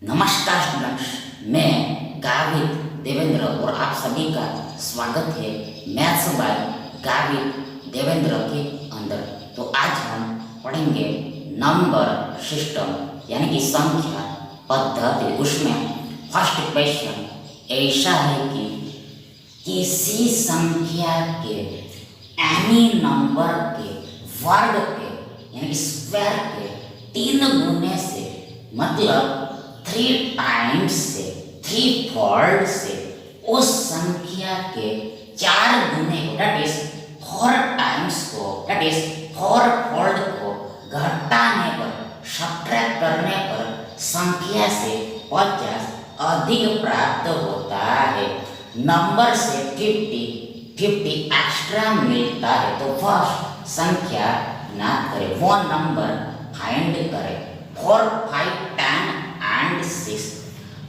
नमस्कार स्टूडेंट्स, मैं गावित देवेंद्र और आप सभी का स्वागत है मैथ्स बाय गावित देवेंद्र के अंदर। तो आज हम पढ़ेंगे नंबर सिस्टम यानी कि संख्या पद्धति। उसमें फर्स्ट क्वेश्चन ऐसा है कि किसी संख्या के एनी नंबर के वर्ग के यानी कि स्क्वायर के 3 गुने से मतलब 3 टाइम्स से 3 फोल्ड से उस संख्या के 4 गुने को दैट इज 4 टाइम्स को दैट इज 4 फोल्ड को घटाने पर सब्ट्रैक्ट करने पर संख्या से 50 अधिक प्राप्त होता है। नंबर से 50 एक्स्ट्रा मिलता है तो फर्स्ट संख्या ना करें, वो नंबर फाइंड करें 4, 5, 10 एंड 6।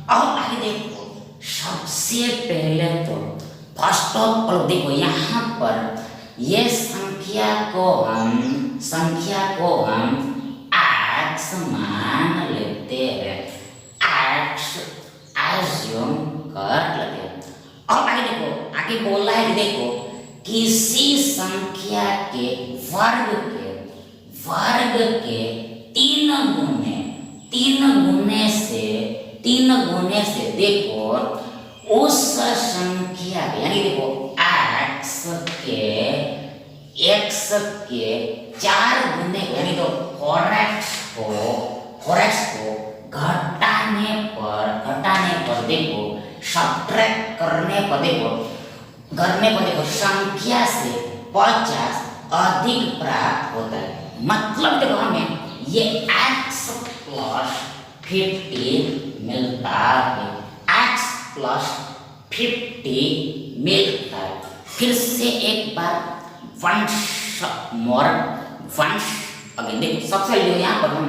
अब आगे देखो, सबसे पहले तो फर्स्ट ऑफ ऑल देखो यहाँ पर ये संख्या को हम x मान लेते हैं, x एज्यूम कर लेते हैं। अब आगे देखो, आगे बोला है देखो किसी संख्या के वर्ग के 3 गुने से देखो उस संख्या यानी देखो x के 4 गुने यानी तो 4x को घटाने पर देखो सब्ट्रैक्ट करने पर देखो संख्या से 50 अधिक प्राप्त होता है। मतलब देखो हमें ये x प्लस 50 मिलता है, x प्लस 50 मिलता है। फिर से एक बार वंस अगेन देखो, सबसे पहले यहाँ पर हम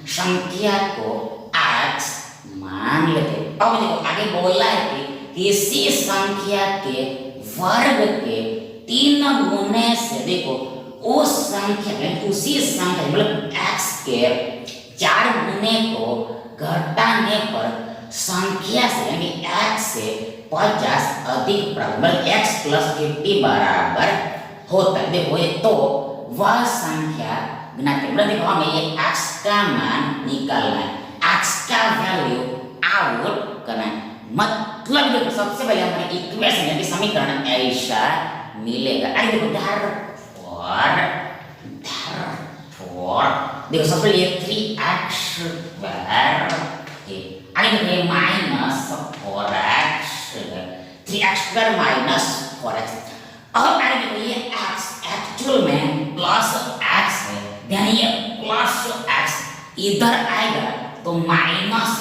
संख्या को x मान लेते हैं। अब देखो आगे बोला है कि किसी संख्या के वर्ग के 3 गुने से देखो उस संख्या उसी संख्या मतलब x के 4 गुने को घटाने पर संख्या से यानी x से 50 अधिक प्राप्त मतलब x प्लस 50 बराबर होता है। देखो ये तो वह संख्या गिनाते मतलब देखो हमें ये x का मान निकालना है, x का वैल्यू आउट करना है। मतलब देखो सबसे पहले हमारे इक्वेशन यानी समीकरण ऐसा मिलेगा। आइए देखो therefore देखो सबसे पहले 3x स्क्वायर आगे देखो minus 4x 3x square minus 4x। अब आगे देखो ये x एक्चुअल में प्लस x है, यानी ये प्लस x इधर आएगा तो माइनस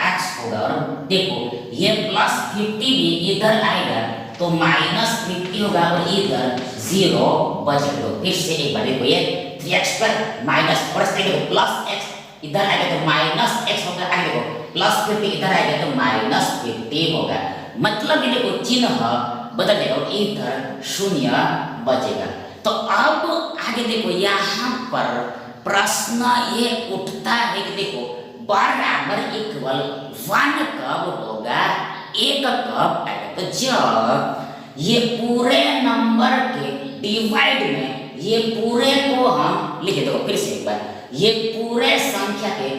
x होगा। और देखो ये प्लस 50 भी इधर आएगा तो माइनस 50 होगा और इधर 0 बचेगा। फिर से एक बार देखो ये 3x स्क्वायर माइनस 4x देखो प्लस x इधर आएगा तो माइनस x होगा। आगे देखो प्लस 50 इधर आएगा तो माइनस 50 होगा। मतलब ये देखो चिन्ह बदल जाएगा और इधर 0 बचेगा। तो अब आगे देखो यहाँ पर प्रश्न ये उठता है कि देखो बराबर इक्वल 1 कब होगा, 1 कब आएगा। तो जब ये पूरे नंबर के डिवाइड में ये पूरे को हम लिख दो, फिर से एक बार ये पूरे संख्या के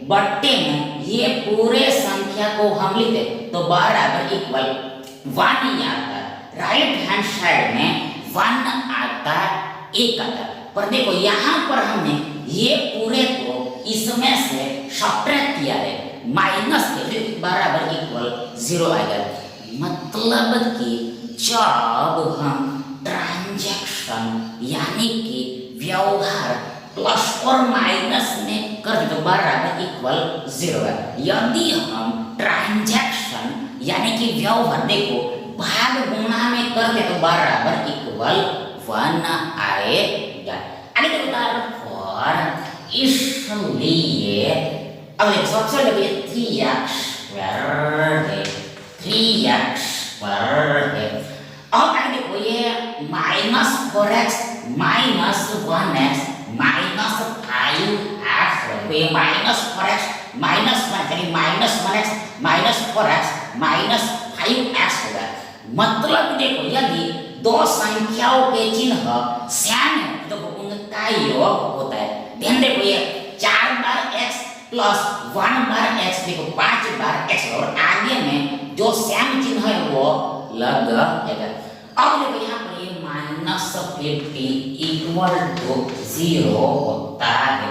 बट्टे में ये पूरे संख्या को हम लिख दे तो बराबर इक्वल 1 ही आता है। राइट हैंड साइड में 1 आता 1 आता। पर देखो यहाँ पर हमने ये पूरे को इसमें से सब्ट्रैक्ट किया है, माइनस के बराबर इक्वल 0 आएगा। मतलब कि जब हम ट्रांजैक्शन यानी कि व्यवहार प्लस और माइनस में कर तो बराबर इक्वल 0 है। यदि हम ट्रांजैक्शन यानी कि व्यवहार देखो भाग गुणा में कर दे तो बराबर इक्वल 1 आएगा। आगे देखो therefore इसलिए अब देखो सबसे पहले 3x स्क्वायर है, 3x स्क्वायर है। अब आगे देखो ये minus 4x minus 1x minus 5x ये माइनस 4x माइनस 1 यानी minus 1x minus 4x minus 5x होगा। मतलब देखो यदि दो संख्याओं के चिन्ह समान है तो उनका योग होता है। ध्यान देखो ये 4 बार x प्लस 1 बार x, देखो 5 बार x और आगे में जो समान चिन्ह है वो लग जाएगा। अब देखो यहाँ पर ये -50 इक्वल टू 0 होता है।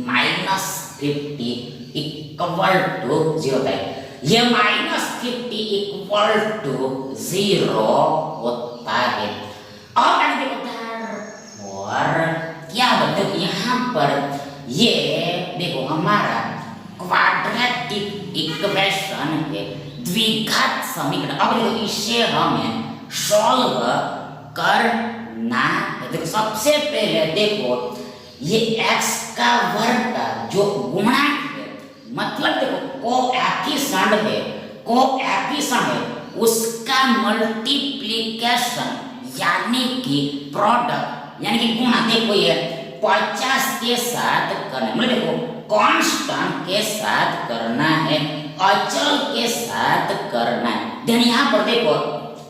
-50 इक्वल टू 0 होता है। ये -50 इक्वल टू 0 होता है। और आगे देखो और क्या होता है यहाँ पर ये देखो हमारा क्वाड्रेटिक इक्वेशन है, द्विघात समीकरण। अब देखो इसे हमें सॉल्व करना है। देखो सबसे पहले देखो ये x का वर्ग का जो गुणक है, मतलब देखो कोएफिशिएंट है उसका मल्टीप्लिकेशन यानी कि प्रोडक्ट यानी कि गुणा। देखो ये 50 के साथ करना है, मतलब देखो कांस्टेंट के साथ करना है, अचल के साथ करना है। देन यहाँ पर देखो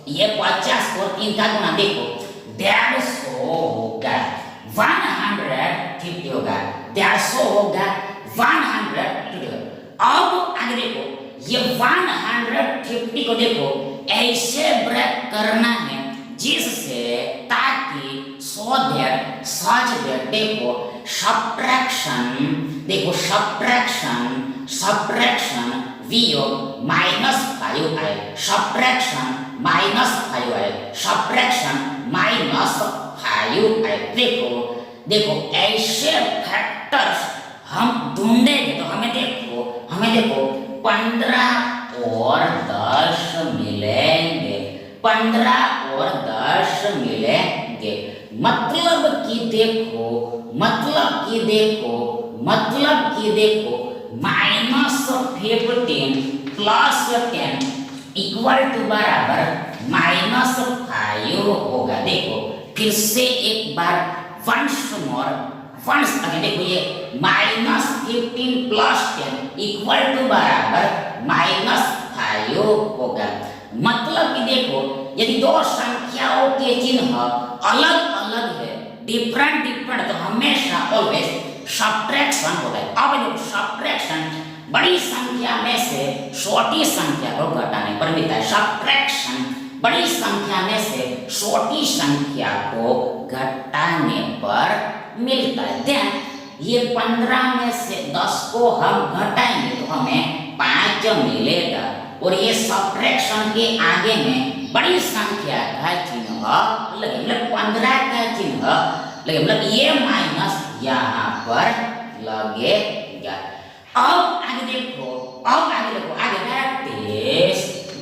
ये 50 और 3 का गुणा देखो 150 होगा, 150 होगा, 150 होगा, 150 होगा। अब आगे देखो ये 150 को देखो ऐसे ब्रेक करना है जिससे ताकि सच दैट देखो सब्ट्रैक्शन वियोग -5 आए, सब्ट्रैक्शन -5 आए, सब्ट्रैक्शन -5 आए। देखो ऐसे फैक्टर्स हम ढूंढेंगे तो हमें देखो 15 और 10 मिलेंगे, 15 और 10 मिलेंगे। मतलब कि देखो -15 प्लस 10 इक्वल टू बराबर -5 होगा। देखो फिर से एक बार वंस अगर देखो ये -15 प्लस 10 इक्वल टू बराबर -5 होगा। मतलब कि देखो यदि दो संख्याओं के चिन्ह अलग अलग है, डिफरेंट तो हमेशा ऑलवेज सब्ट्रैक्शन होता है। अब देखो सब्ट्रैक्शन बड़ी संख्या में से छोटी संख्या को घटाने पर मिलता है, सब्ट्रैक्शन बड़ी संख्या में से छोटी संख्या को घटाने पर मिलता है। देन ये 15 में से 10 को हम घटाएंगे तो हमें 5 मिलेगा और ये सब्ट्रैक्शन के आगे में बड़ी संख्या का चिन्ह लगे, मतलब 15 का चिन्ह लगे, मतलब ये माइनस यहाँ पर लगेगा। अब आगे देखो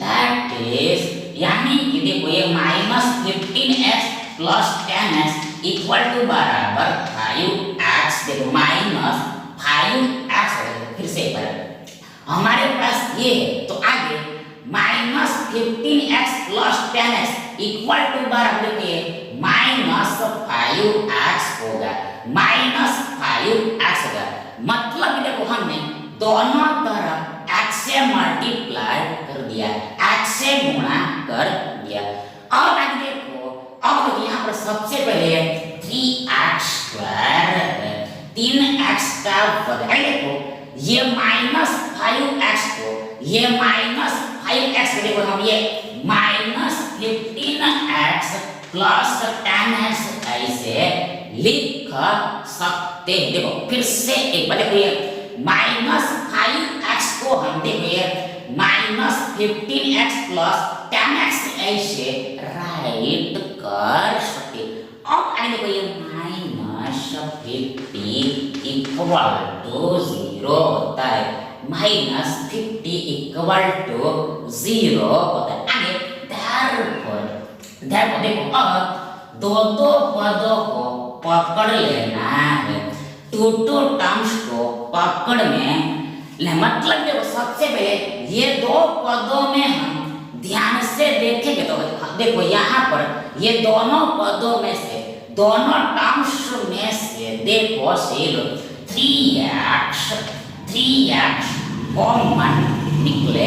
दैट इज यानी कि देखो ये -15x plus 10x equal to बराबर 5x। देखो -5x फिर से पर हमारे पास ये है तो आगे -15x plus 10x equal to बराबर के -5x होगा, -5x होगा। मतलब देखो हमने दोनों तरफ x से मल्टीप्लाई कर दिया, x से गुणा कर दिया। अब आगे देखो यहाँ पर सबसे पहले 3x² है, 3x का वर्ग। देखो ये -5x को ये -5x देखो हम ये -15x प्लस 10x ऐसे लिख सकते हैं। देखो फिर से एक बार देखो ये -5x को हम देखो ये -15x प्लस 10x ऐसे राइट कर सकते। अब आगे देखो ये -50 इक्वल टू 0 होता है, -50 इक्वल टू 0 होता है। आगे therefore देखो अब दो पदों को पकड़ लेना है, टू टर्म्स को पकड़ में मतलब देखो सबसे पहले ये दो पदों में हम ध्यान से देखेंगे तो देखो यहाँ पर ये दोनों पदों में से दोनों टर्म्स में से देखो सिर्फ 3x कॉमन निकले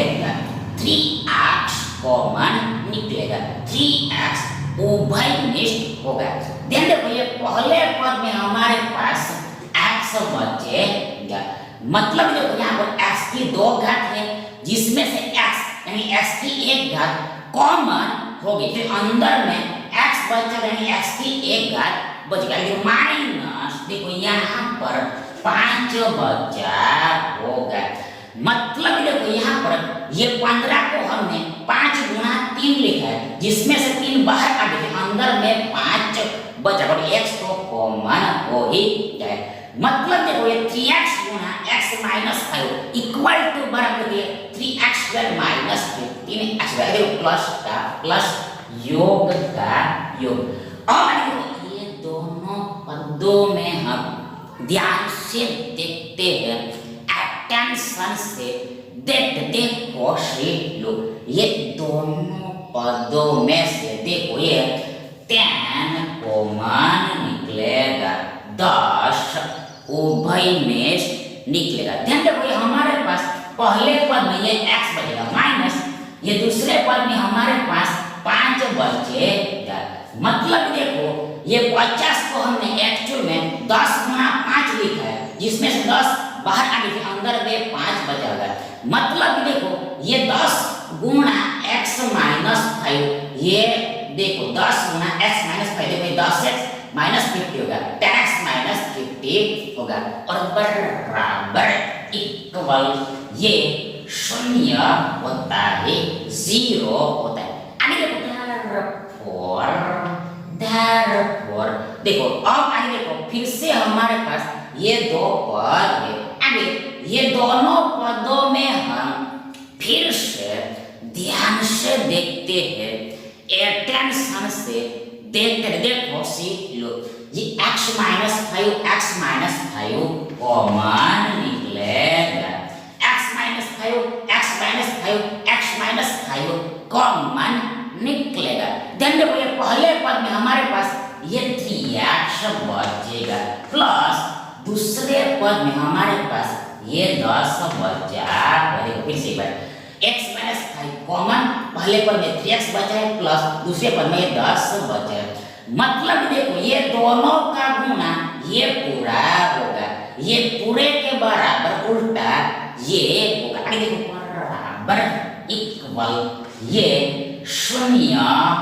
घात है जिसमें से x यानी x की एक घात कॉमन होगी, फिर अंदर में x बचा यानी x की एक घात बच गया, माइनस देखो यहाँ पर 5 बचा होगा। मतलब देखो यहाँ पर ये 15 को हमने 5 गुना 3 लिखा है, जिसमें से 3 बाहर आ गए, अंदर में 5 बचा और x तो कॉमन हो ही जाए। मतलब देखो ये 3x गुना x माइनस 5 इक्वल टू बराबर है 3x square minus 15x square plus का प्लस योग का योग। और देखो ये दोनों पदों में हम ध्यान से देखते हैं, अटेंशन से देखते कोशिश लो। ये दोनों पदों में से देखो ये 10 कॉमन निकलेगा, 10 उभय में निकलेगा। ध्यान देखो हमारे पास पहले पद में ये x बचेगा माइनस ये दूसरे पद में हमारे पास 5 बचेगा। मतलब देखो ये 50 को हमने एक्चुअल में 10 गुना 5 लिखा है, जिसमें से 10 बाहर आने के अंदर में 5 बचेगा। मतलब देखो ये 10 गुना x माइनस 5, ये देखो 10 गुना x माइनस 5 देखो 10x माइनस 50 होगा, 10x माइनस 50 होगा और बराबर इक्वल ये 0 होता है, 0 होता है। आगे देखो therefore देखो अब आगे देखो फिर से हमारे पास ये दो पद है। आगे ये दोनों पदों में हम फिर से ध्यान से देखते हैं, अटेंशन से देखते देखो सीख लो। ये x माइनस 5 कॉमन निकलेगा, x माइनस 5 कॉमन निकलेगा। ध्यान देखो ये पहले पद में हमारे पास ये 3x बचेगा प्लस दूसरे पद में हमारे पास ये 10 बचा। देखो फिर से बार x माइनस 5 कॉमन, पहले पद में 3x बचा है प्लस दूसरे पद में 10 बचा है। मतलब देखो ये दोनों का गुना ये पूरा होगा, ये पूरे के बराबर उल्टा ये होगा। आगे देखो बराबर इक्वल ये 0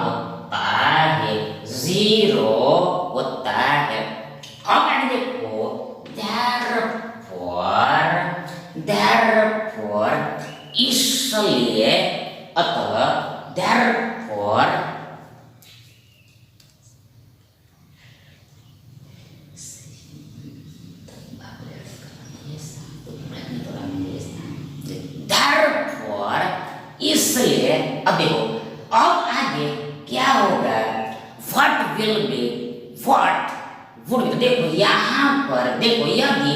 होता है, 0 होता है। अब आगे देखो therefore इसलिए अतः therefore इसलिए अब देखो अब आगे क्या होगा, what will be, what would be। देखो यहाँ पर देखो यदि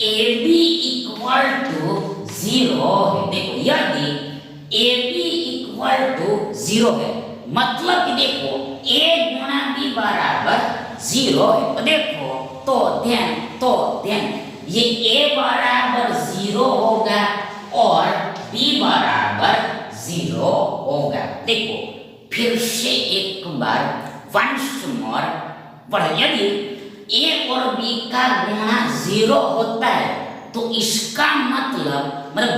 AB इक्वल टू 0 है, देखो यदि AB इक्वल टू 0 है मतलब कि देखो A गुना B बराबर 0 है। तो देखो तो ध्यान ये A बराबर 0 होगा और B बराबर 0 होगा। देखो फिर से एक बार वंस मोर पढ़, यदि A और B का गुणा 0 होता है तो इसका मतलब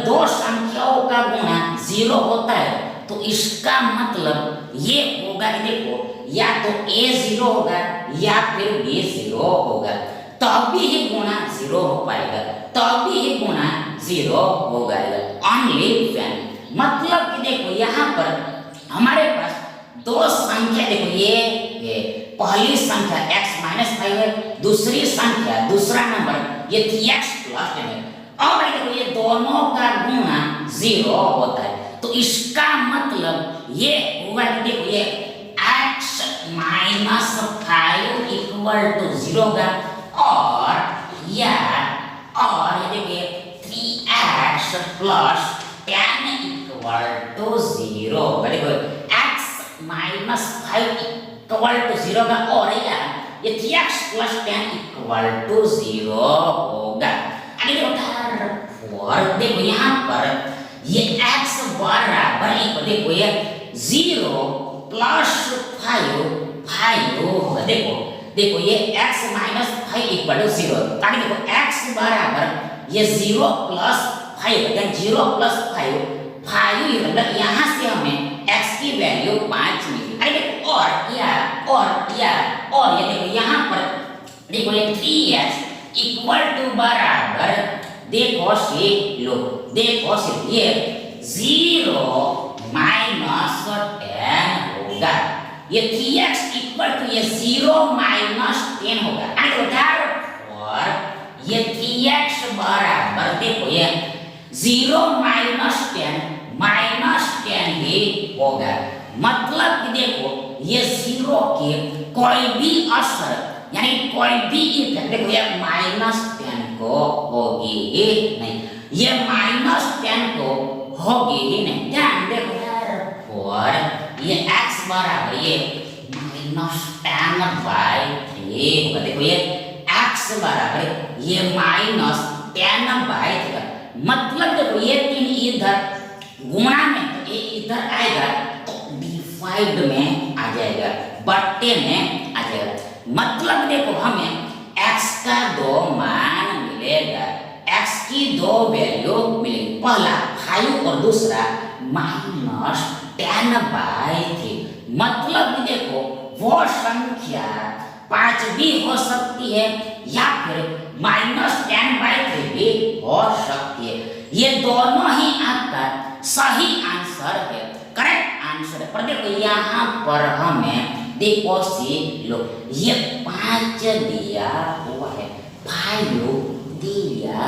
दो संख्याओं का गुणा 0 होता है तो इसका मतलब ये होगा कि देखो या तो A 0 होगा या फिर B 0 होगा, तभी ही गुणा 0 हो पाएगा, तभी ही गुणा 0 होगा। ओनली व्हेन मतलब कि देखो यहाँ पर हमारे पास दो संख्या, देखो ये पहली संख्या x माइनस 5 है, दूसरी संख्या दूसरा नंबर ये 3x प्लस 10 है। अब देखो ये दोनों का गुणा 0 होता है तो इसका मतलब ये होगा कि देखो ये x माइनस 5 इक्वल टू 0 होगा और ये देखिए 3x प्लस 10 इक्वल टू 0 होगा। देखो x माइनस 5 इक्वल टू 0 का और ये 3x प्लस 10 इक्वल टू 0 होगा। आगे देखो यहाँ पर ये x बराबर देखो ये 0 प्लस 5 होगा। देखो ये x माइनस 5 इक्वल टू 0, ताकि देखो x बराबर ये 0 प्लस 5 देन 0 प्लस 5 5 मतलब यहाँ से हमें x की वैल्यू 5 मिली। अरे देखो और ये देखो यहाँ पर देखो ये 3x इक्वल टू बराबर देखो से लो देखो से ये 0 माइनस 10 होगा। ये 3x इक्वल टू ये 0 माइनस 10 होगा। और ये 3x बराबर देखो ये 0 माइनस 10 ही होगा। मतलब कि देखो ये 0 के कोई भी असर यानी कोई भी इफेक्ट देखो ये माइनस 10 को होगी ही नहीं, ये माइनस 10 को होगी ही नहीं। ध्यान देखो और ये x बराबर ये माइनस 10/3 होगा। देखो ये x बराबर ये माइनस 10/3 मतलब देखो ये 3 इधर गुणा में तो ये इधर आएगा तो डिवाइड में आ जाएगा, बट्टे में आ जाएगा। मतलब देखो हमें x का 2 मान मिलेगा, x की 2 वैल्यू मिलेगी, पहला 5 और दूसरा माइनस 10/3। मतलब देखो वो संख्या 5 भी हो सकती है या फिर माइनस 10/3 भी हो सकती है। ये दोनों ही आपका सही आंसर है, करेक्ट आंसर है। पर देखो यहाँ पर हमें देखो सी लो ये 5 दिया हुआ है, 5 दिया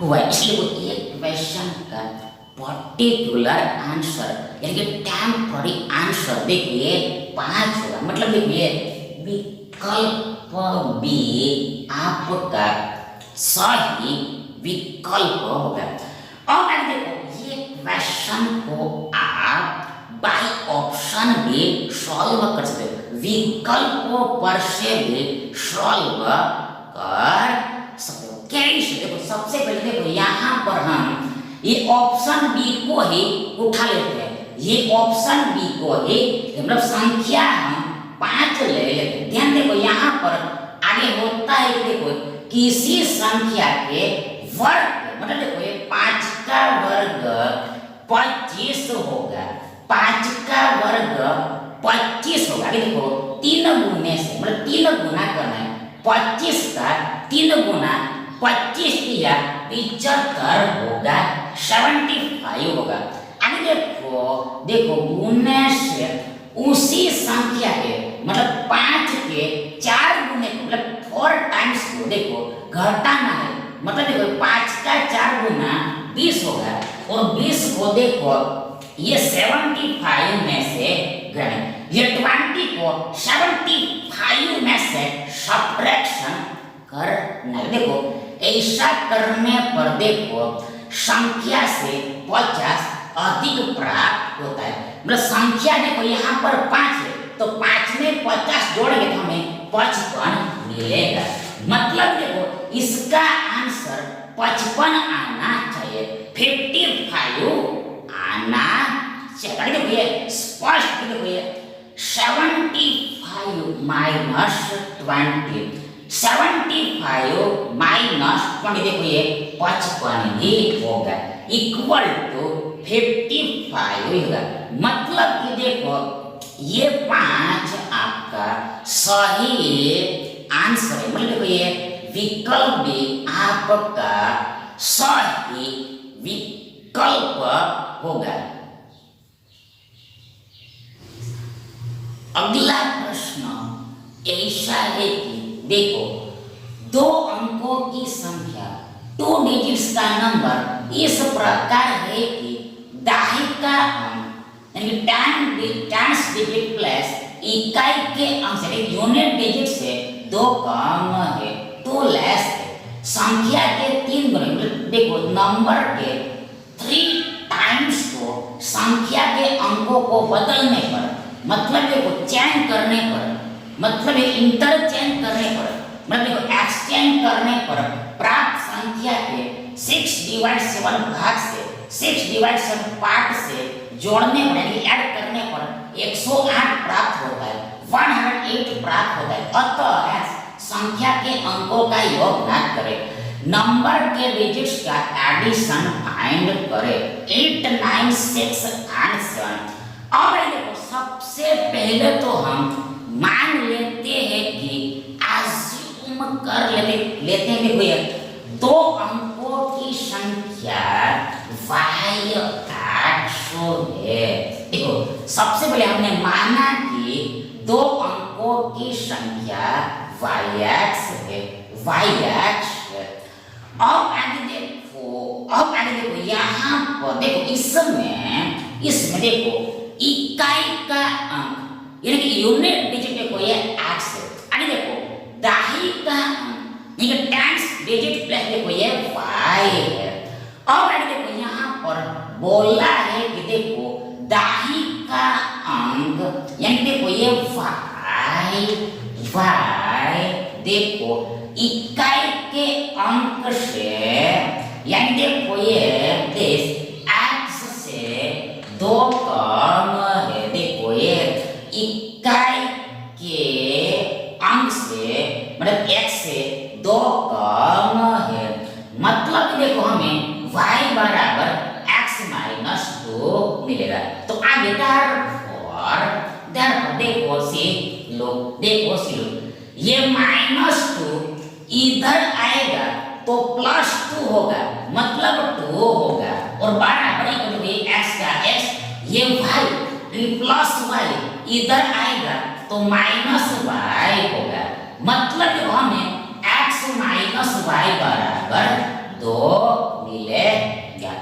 हुआ है, इसलिए वो एक क्वेश्चन का पर्टिकुलर आंसर यानी कि टेम्पररी आंसर देखिए 5 होगा। मतलब देखिए विकल्प बी आपका सही विकल्प होगा। और देखो ये क्वेश्चन को आप बाय ऑप्शन भी सॉल्व कर सकते हो, विकल्पों पर से भी सॉल्व कर सकते हो। कैसे देखो सबसे पहले देखो यहाँ पर हम ये ऑप्शन बी को ही उठा लेते हैं, ये ऑप्शन बी को ही मतलब संख्या हम 5 ले लेते हैं। ध्यान देखो यहाँ पर आगे होता है देखो किसी संख्या के वर्ग मतलब देखो ये 5 का वर्ग 25 होगा, 5 का वर्ग 25 होगा। देखो 3 गुने से मतलब 3 गुना करना है, 25 का 3 गुना 25 किया 75 होगा, 75 होगा। आगे देखो गुने से उसी संख्या के मतलब 5 के 4 गुने मतलब 4 टाइम्स को देखो घटाना है। मतलब देखो 5 का 4 गुना 20 होगा और 20 को देखो ये 75 में से घटाएं, ये 20 को 75 में से सब्ट्रैक्शन करना है। देखो ऐसा करने पर देखो संख्या से 50 अधिक प्राप्त होता है। मतलब संख्या देखो यहाँ पर 5 है तो 5 में 50 जोड़ेंगे तो हमें 55 मिलेगा। मतलब देखो इसका आंसर 55 आना चाहिए, 55 आना चाहिए। देखो ये स्पष्ट देखो ये 75 माइनस 20, 75 माइनस 20 देखो ये 55 ही होगा, इक्वल टू 55 होगा। मतलब कि देखो ये 5 आपका सही आंसर है। मतलब देखो ये विकल्प भी आपका सही विकल्प होगा। अगला प्रश्न ऐसा है कि देखो 2 अंकों की संख्या 2 डिजिट्स का नंबर इस प्रकार है कि दाहिने का अंक यानी 10 डिजिट प्लस इकाई के अंक से यूनिट डिजिट से 2 कम है, 2 लेस है। संख्या के 3 गुने देखो नंबर के 3 टाइम्स को संख्या के अंकों को बदलने पर मतलब देखो चेंज करने पर मतलब इंटरचेंज करने पर मतलब देखो एक्सचेंज करने पर प्राप्त संख्या के 6/7 भाग से 6/7 पार्ट से जोड़ने पर यानी ऐड करने पर 108 प्राप्त होता है, 108 प्राप्त होता है। अतः संख्या के अंकों का योग ज्ञात करें। नंबर के डिजिट्स का एडिशन फाइंड करें 8 9 6 एंड 7। और देखो सबसे पहले तो हम मान लेते हैं कि अज्यूम कर लेते हैं कि भैया दो अंकों की संख्या y एक्सो है। देखो सबसे पहले हमने माना कि दो अंकों की संख्या yx है, yx है। अब आगे देखो यहाँ पर देखो इसमें देखो इकाई का अंक यानी कि यूनिट डिजिट देखो ये x है। आगे देखो दाही का अंक यानी कि टेंस डिजिट प्लस देखो ये y है। अब आगे देखो यहाँ पर बोला है कि देखो दाही का अंक यानी देखो ये y देखो इकाई के अंक से यानी देखो ये x से दो कम है। देखो ये इकाई के अंक से मतलब x से दो कम है। मतलब देखो हमें y बराबर x माइनस 2 मिलेगा। तो आगे देखो ये -2 इधर आएगा तो +2 होगा मतलब 2 होगा और बराबर x का x ये y प्लस y इधर आएगा तो -y होगा। मतलब देखो हमें x माइनस y बराबर 2 मिलेगा।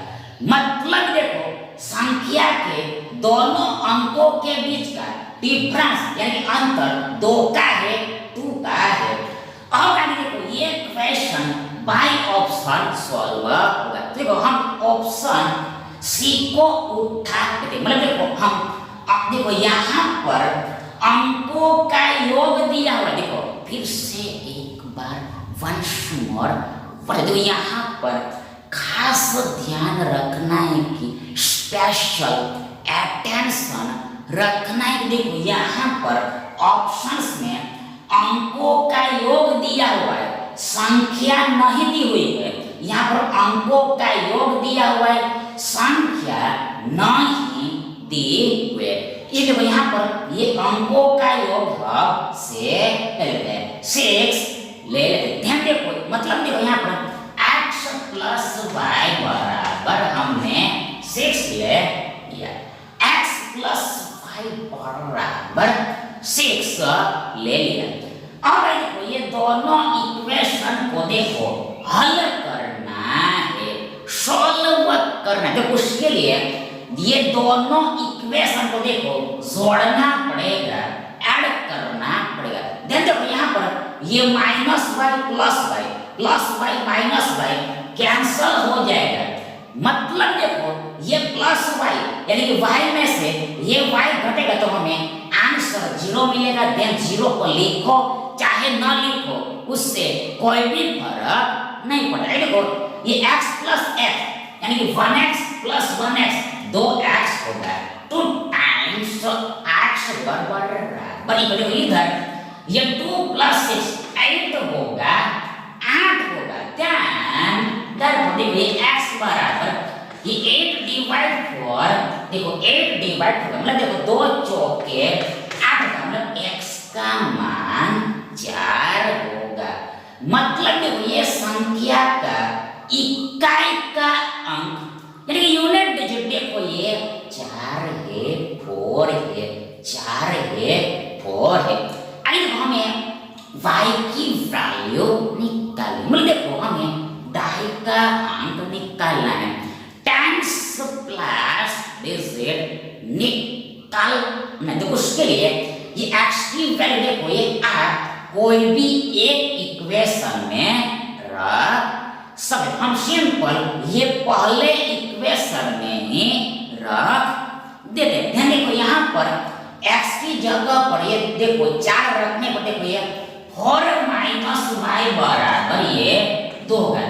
मतलब देखो संख्या के दोनों अंकों के बीच का डिफरेंस यानी अंतर 2 का है 2 का है। अब आगे देखो ये क्वेश्चन बाय ऑप्शन सॉल्व होगा। देखो हम ऑप्शन सी को उठा के मतलब देखो हम देखो यहाँ पर अंकों का योग दिया हुआ। देखो फिर से एक बार वंस मोर देखो यहाँ पर खास ध्यान रखना है कि स्पेशल अटेंशन रखना है। देखो यहाँ पर ऑप्शंस में अंकों का योग दिया हुआ है, संख्या नहीं दी हुई है। यहाँ पर अंकों का योग दिया हुआ है, संख्या नहीं दी हुई है। ये देखो यहाँ पर ये अंकों का योग से 6 ले लेते। ध्यान देखो मतलब देखो यहाँ पर x प्लस y बराबर हमने 6 ले लिया। x प्लस y बराबर 6 ले लिया। अब देखो ये दोनों इक्वेशन को देखो हल करना है, सॉल्व करना है। देखो उसके लिए ये दोनों इक्वेशन को देखो जोड़ना पड़ेगा, ऐड करना पड़ेगा। ध्यान देखो यहाँ पर ये -y plus y minus y cancel हो जाएगा। मतलब देखो ये प्लस y यानी कि y में से ये y घटेगा तो हमें आंसर 0 मिलेगा। देन 0 को लिखो चाहे न लिखो उससे कोई भी फर्क नहीं पड़ता है। देखो ये x प्लस x यानी कि 1x प्लस 1x 2x होगा 2 टाइम्स x बराबर इधर ये 2 प्लस 6 8 होगा 8 होगा। देखिए x बराबर ये 8 डिवाइड 4 देखो 8 डिवाइड 4 मतलब देखो 2 चौके 8 का मतलब x का मान 4 होगा। मतलब देखो ये संख्या का इकाई का अंक यानी कि यूनिट डिजिट देखो ये 4 है 4 है 4 है 4 है। आइए हमें y की वैल्यू निकालनी मतलब देखो हमें दाई का अंक निकालना है। टेंस प्लस डिजिट निकालना तो उसके लिए ये x की वैल्यू देखो ये आप कोई भी एक इक्वेशन में रख सकते। हम सिंपल ये पहले इक्वेशन में ही रख देते। ध्यान देखो यहाँ पर x की जगह पर ये देखो 4 रखने पर देखो ये 4 माइनस y बराबर ये 2 होगा।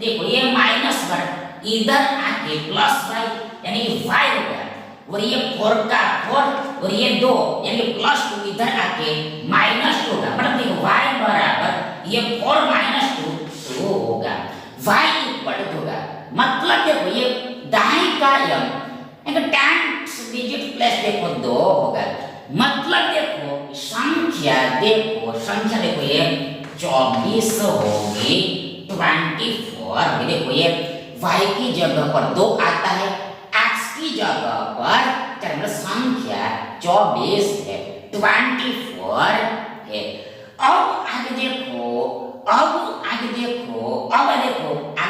देखो ये माइनस पर इधर आके प्लस y यानी कि y होगा और ये 4 का 4 और ये 2 यानी प्लस 2 इधर आके -2 होगा। मतलब देखो y बराबर ये 4 - 2 2 y इक्वल होगा, मतलब देखो ये दाएं का m एक टेंथ डिजिट प्लस देखो 2 होगा, मतलब देखो संख्या देखो ये 24 होगी, 24 देखो ये y की जगह पर 2 आता है, x की जगह पर मतलब संख्या 24 है, 24 है। अब आगे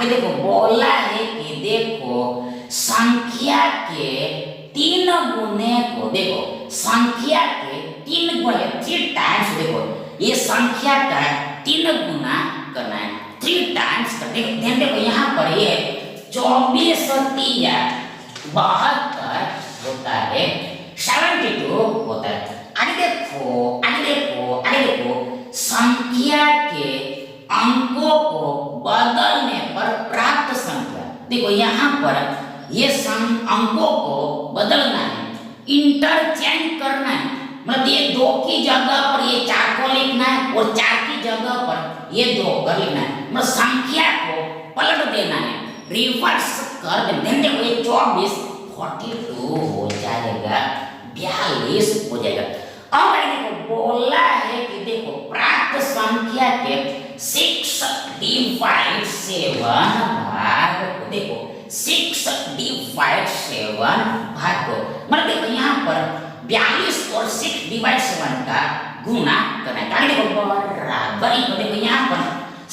देखो बोला है कि देखो संख्या के 3 गुने को देखो संख्या के 3 गुने 3 टाइम्स देखो ये संख्या का 3 गुना करना है, 3 टाइम्स कर ध्यान देखो यहाँ पर ये 24 3 72 होता है, 72 होता है। आगे देखो संख्या के अंकों को बदलने पर प्राप्त संख्या, देखो यहाँ पर ये अंकों को बदलना है, इंटरचेंज करना है, मतलब ये 2 की जगह पर ये 4 को लिखना है और 4 की जगह पर ये 2 कर लिखना है, मतलब संख्या को पलट देना है, रिवर्स कर देना। देखो ये 24 42 हो जाएगा, 42 हो जाएगा। अब देखो बोला है कि देखो प्राप्त संख्या के 6 डिवाइड 7 भाग, देखो 6 डिवाइड 7 भाग को, मतलब देखो यहाँ पर 42 और 6 डिवाइड 7 का गुना करना है, देखो बराबर देखो यहाँ पर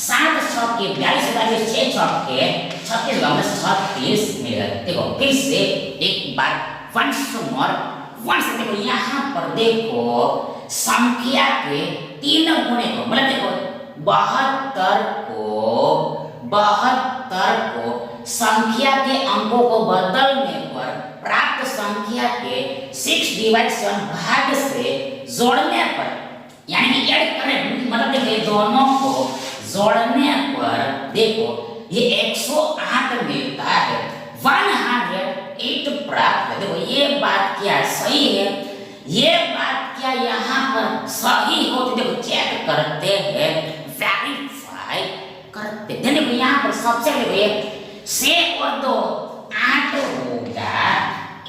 7 6 के 42 6 6 के 36 36 मिलेगा। देखो फिर से एक बार वंस मोर देखो यहाँ पर देखो संख्या के 3 गुणे को, मतलब देखो 72 को संख्या के अंकों को बदलने पर प्राप्त संख्या के 6 डिवाइड 7 भाग से जोड़ने पर, यानी कि ऐड करें, मतलब देखो दोनों को जोड़ने पर देखो ये 108 मिलता है, 108 प्राप्त है। देखो ये बात क्या सही है, ये बात क्या यहाँ पर सही हो तो देखो चेक करते हैं, वेरीफाई करते हैं। देखो यहाँ पर सबसे पहले 6 और 2 8 होगा,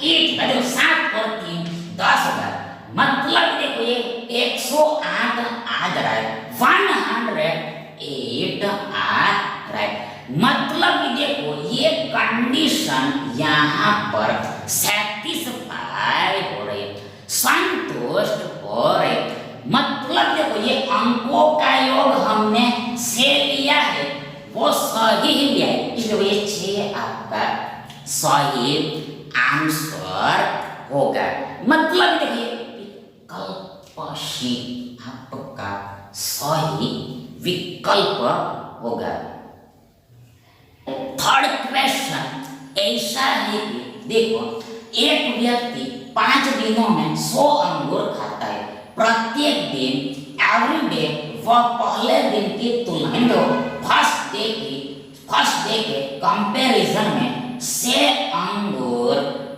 8 देखो 7 और 3 10 होगा, मतलब देखो ये 108 आ जा रहा है, 108 आ रहा है, मतलब देखो ये कंडीशन यहाँ पर सैटिस्फाई हो रही है, संतुष्ट हो रही, मतलब देखो ये अंकों का योग हमने से लिया है वो सही ही लिया है, इसलिए ये 6 आपका सही आंसर होगा, मतलब देखिए विकल्प सी आपका सही विकल्प होगा। थर्ड क्वेश्चन ऐसा है कि देखो एक व्यक्ति 5 दिनों में 100 अंगूर खाता है, प्रत्येक दिन एवरी डे वह पहले दिन की तुलना में फर्स्ट डे के कंपैरिजन में 6 अंगूर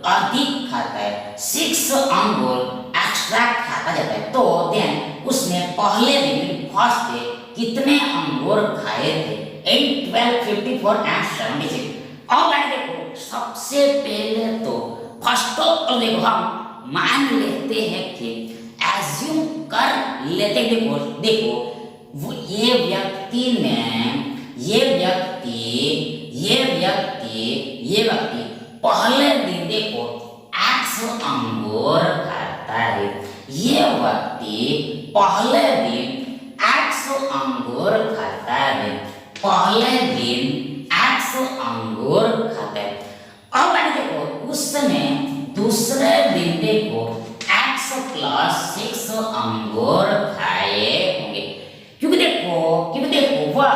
अधिक खाता है, 6 अंगूर एक्स्ट्रा खाता जाता है, तो देन उसने पहले दिन फर्स्ट डे कितने अंगूर खाए थे? 8 12 54 एंड 76। अब देखो सबसे पहले तो फर्स्ट ऑफ देखो हम मान लेते हैं कि एज्यूम कर लेते हैं, देखो वो ये व्यक्ति पहले दिन देखो 800 अंगूर खाता है, ये व्यक्ति पहले दिन 800 अंगूर खाता है, पहले दिन 800 अंगूर खाता है। अब देखो उसने दूसरे दिन देखो 800 प्लस 600 अंगूर खाए होंगे, क्योंकि देखो वह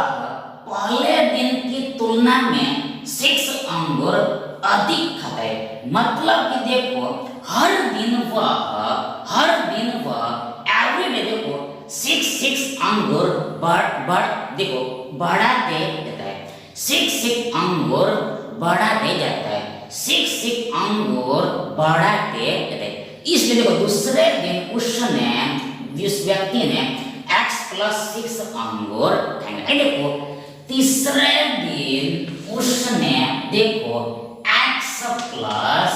पहले दिन की तुलना में 6 अंगूर अधिक खाता है, मतलब कि देखो हर दिन वह एवरीडे देखो 6 अंगूर बढ़ाते जाता है, 6 अंगूर बढ़ाते जाता है, 6 अंगूर बढ़ाते जाता है। इसलिए देखो दूसरे दिन उस व्यक्ति ने x + 6 अंगूर खाएंगे। देखो तीसरे दिन उसने देखो x प्लस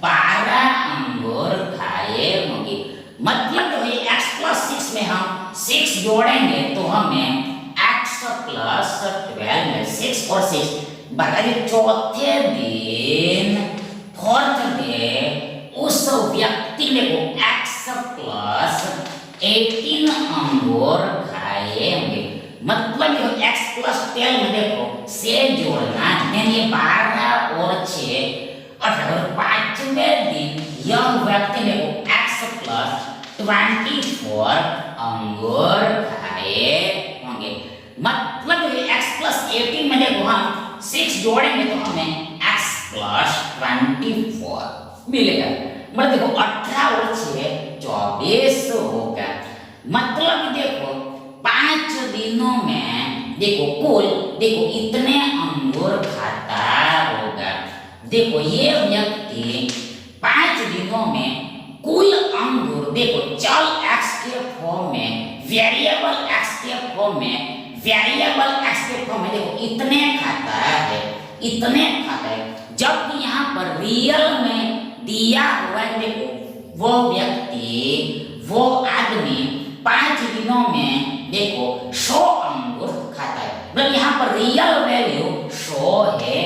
12 अंगूर खाए होंगे। मतलब जो है x प्लस 6 में हम 6 जोड़ेंगे तो हमें x प्लस 12 में 6 और 6 बराबर। चौथे दिन फोर्थ डे उस व्यक्ति ने को x प्लस 18 अंगूर खाए होंगे। मतलब जो x प्लस 12 में देखो से जोड़ना यानी 12 और 6 18। पांचवें दिन यह व्यक्ति ने को x प्लस 24 अंगूर खाए होंगे। मतलब जो x प्लस 18 में देखो हम 6 जोड़ेंगे तो हमें x प्लस 24 मिलेगा। मतलब देखो 18 और 6 24 होगा। मतलब देखो 5 दिनों में देखो कुल देखो इतने अंगूर खाता होगा। देखो ये व्यक्ति 5 दिनों में कुल अंगूर देखो चल x के फॉर्म में वेरिएबल x के फॉर्म में देखो इतने खाता है, इतने खाता है। जबकि यहाँ पर रियल में दिया हुआ है देखो वो व्यक्ति वो आदमी 5 दिनों में देखो 100 अंगूर खाता है। मतलब यहाँ पर रियल वैल्यू 100 है,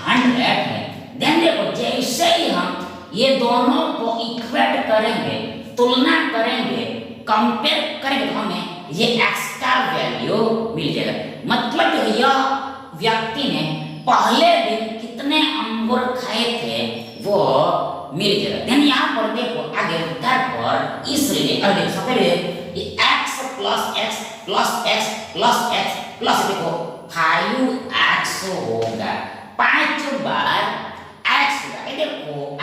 100 है। देन देखो जैसे ही हम ये दोनों को इक्वेट करेंगे, तुलना करेंगे, कंपेयर करेंगे तो हमें ये x का वैल्यू मिल जाएगा। मतलब यह व्यक्ति ने पहले दिन कितने अंगूर खाए थे वो मिल जाएगा। देन यहाँ पर देखो आगे उत्तर पर इसलिए अरे सबसे ये x plus x plus x plus x plus देखो 5x होगा। 5 बार x होगा।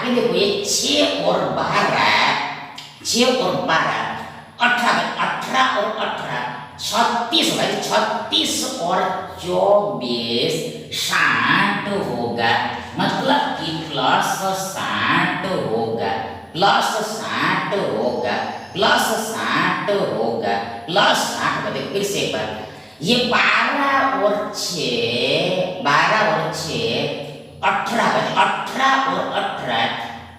आगे देखो ये 6 और 12 18 और 18 36 होगा। 36 और 24 60 होगा। मतलब कि प्लस 60 होगा, प्लस 60 होगा, प्लस 60 होगा, प्लस 60 होगा। फिर से एक बार ये 12 और 6 18 और 18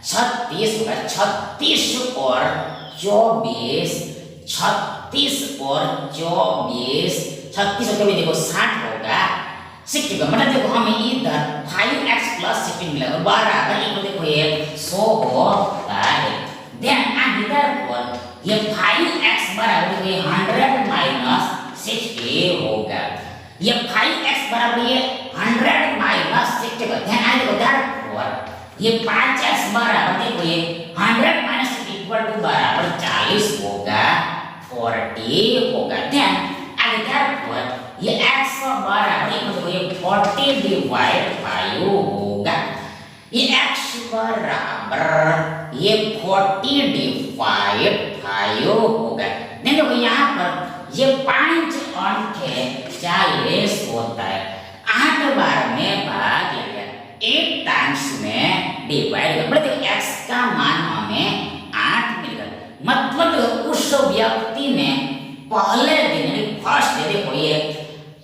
36 होगा। 36 और 24 36 और 24 देखो 60 होगा। 60 का मतलब देखो हमें इधर 5x प्लस 16 मिलेगा बराबर इनको देखो ये 100 होता है। देन इधर पर ये 5x बराबर ये 100 माइनस 60 होगा। ये 5x बराबर ये 100 माइनस 60 का ध्यान देखो पर ये 5x बराबर देखो ये 100 माइनस 60 इक्वल टू बराबर 40 होगा, 40 होगा। ध्यान इधर पर ये x बराबर ये 40 डिवाइड 5 होगा। ये x बराबर ये 40 डिवाइड 5 होगा। नहीं देखो यहाँ पर ये 5 अंक है 40 होता है। 8 बार में भाग लिया 8 टाइम्स में डिवाइड कर x का मान हमें 8 मिलेगा। मतलब उस व्यक्ति ने पहले दिन फर्स्ट डे देखो ये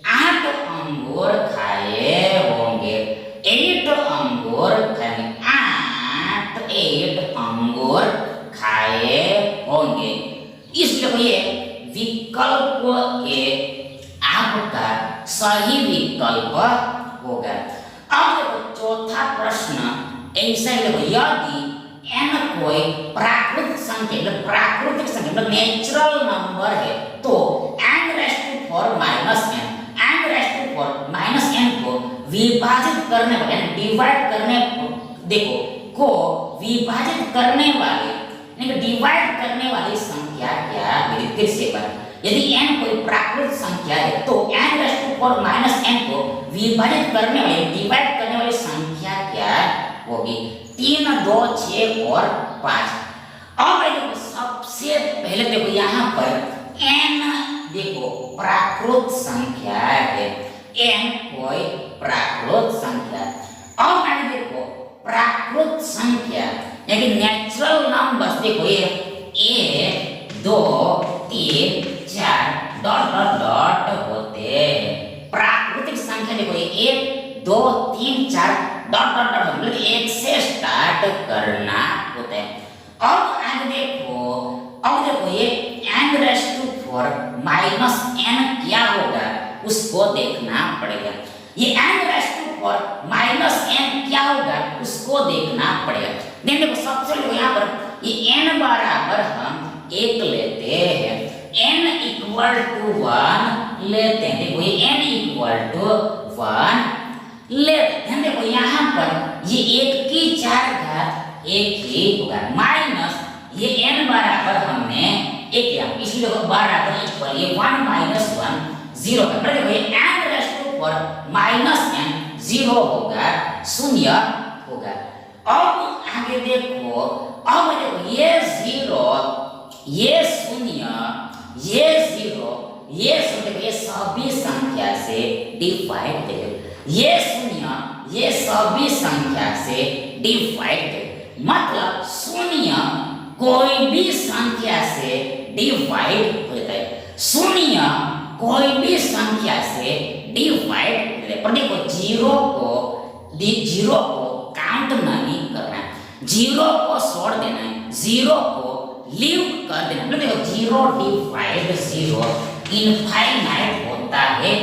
8 अंगूर खाए होंगे। 8 अंगूर खाएंगे 8 अंगूर खाए होंगे। इसलिए ये विकल्प ए आपका सही विकल्प होगा। अब देखो चौथा प्रश्न ऐसा देखो यदि n कोई प्राकृतिक संख्या मतलब नेचुरल नंबर है तो n⁴ n को विभाजित करने वाले डिवाइड करने देखो को विभाजित करने वाले डिवाइड करने वाली संख्या क्या फिर से बात यदि n कोई प्राकृतिक संख्या है तो n⁴ n को विभाजित करने वाली डिवाइड करने वाली संख्या क्या होगी? 3, 2, 6 और 5। अब देखो सबसे पहले देखो यहाँ पर n देखो प्राकृत संख्या है। n कोई प्राकृत संख्या। अब आगे देखो प्राकृत संख्या यानी नेचुरल नंबर्स देखो ये 1, 2, 3, 4 डॉट डॉट डॉट होते हैं। प्राकृतिक संख्या देखो ये 1 2 3 4 डॉट डॉट डॉट मतलब 1 से स्टार्ट करना होता है। अब देखो ये n raise to 4 minus n क्या होगा उसको देखना पड़ेगा। ये n raise to 4 minus n क्या होगा उसको देखना पड़ेगा। देखो सबसे पहले यहाँ पर ये n बराबर हम 1 लेते हैं, n इक्वल टू 1 लेते हैं। देखो ये n इक्वल टू 1 लेते हैं। देखो यहाँ पर ये 1 की 4 घात 1 ही होगा माइनस ये n बराबर हमने 1 लिया, इसलिए देखो बराबर इक्वल ये 1 माइनस 1 0 है। देखो ये n raise to 4 minus n 0 होगा, शून्य होगा। अब आगे देखो, अब देखो ये 0 ये शून्य ये 0 ये देखो ये सभी संख्या से डिवाइड है, ये शून्य ये सभी संख्या से डिवाइड है, मतलब शून्य कोई भी संख्या से डिवाइड होता है, शून्य कोई भी संख्या से डिवाइड होता है। पर देखो जीरो को काउंट नहीं करना, जीरो को छोड़ देना है, जीरो को लीव कर देना। मतलब देखो जीरो डिवाइड जीरो इनफाइनाइट होता है,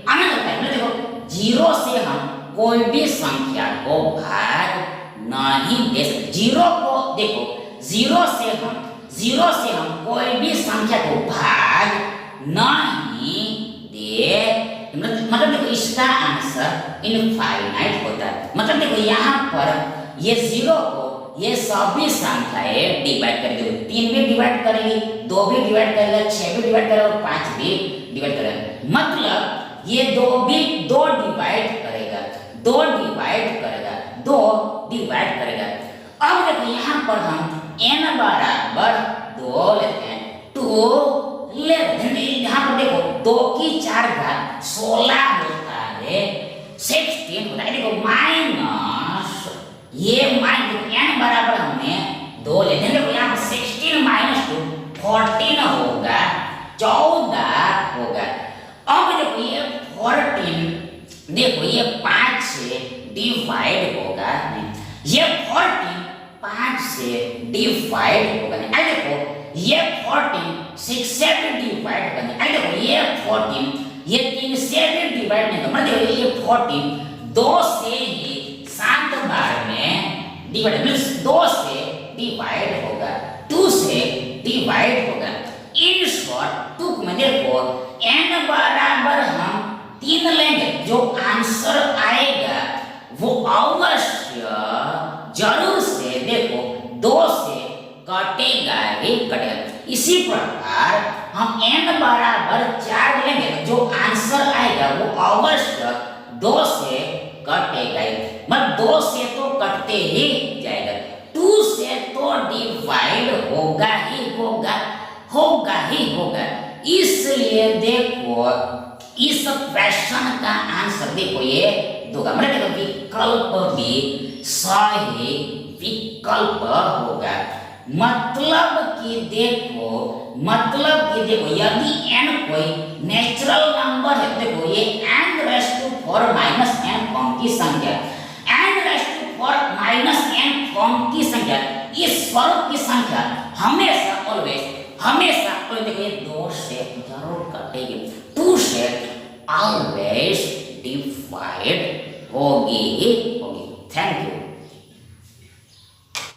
अनंत होता है। मतलब देखो जीरो से हम कोई भी संख्या को भाग नहीं दे सकते। जीरो को देखो जीरो से हम कोई भी संख्या को भाग नहीं दे, मतलब देखो इसका आंसर इनफाइनाइट होता है। मतलब देखो यहाँ पर ये जीरो को ये सभी संख्याएं डिवाइड करेगी, 3 भी डिवाइड करेगी, 2 भी डिवाइड करेगा, 6 भी डिवाइड करेगा और 5 भी डिवाइड करेगा। मतलब ये 2 डिवाइड करेगा, 2 डिवाइड करेगा। अब देखो यहाँ पर हम n बराबर 2 लेते हैं, 2 लेते हैं। यहाँ पर देखो 2 की 4 घात 16 होता है, 16 होता है। देखो माइनस ये माइनस n बराबर हमने 2 लेते हैं। देखो यहाँ पर 16 माइनस 2 14 होगा, 14 होगा। अब देखो ये 14 देखो ये 5 से डिवाइड होगा नहीं, ये 14 5 से डिवाइड होगा नहीं। आई देखो ये 14 6 से भी डिवाइड होगा नहीं। आई देखो ये 14 ये 3 से भी डिवाइड नहीं होगा। मतलब देखो ये 14 2 से ही 7 बार में डिवाइड, मींस 2 से डिवाइड होगा, 2 से डिवाइड होगा। इन शॉर्ट टूक में देखो n बराबर हम 3 लेंगे, जो आंसर आएगा वो अवश्य जरूर से देखो 2 से कटेगा ही कटेगा। इसी प्रकार हम n बराबर 4 लेंगे, जो आंसर आएगा वो अवश्य 2 से कटेगा ही, मतलब 2 से तो कटते ही जाएगा, 2 से तो डिवाइड होगा ही होगा। इसलिए देखो इस प्रश्न का आंसर देखो ये दोगा, मतलब देखो विकल्प भी सही विकल्प होगा। मतलब कि देखो यदि n कोई नेचुरल नंबर है, देखो ये n raise to 4 minus n form की संख्या, n raise to 4 minus n form की संख्या, इस स्वरूप की संख्या हमेशा देखो ये 2 से जरूर कटेगी, 2 से ऑलवेज डिवाइड होगी। Thank you.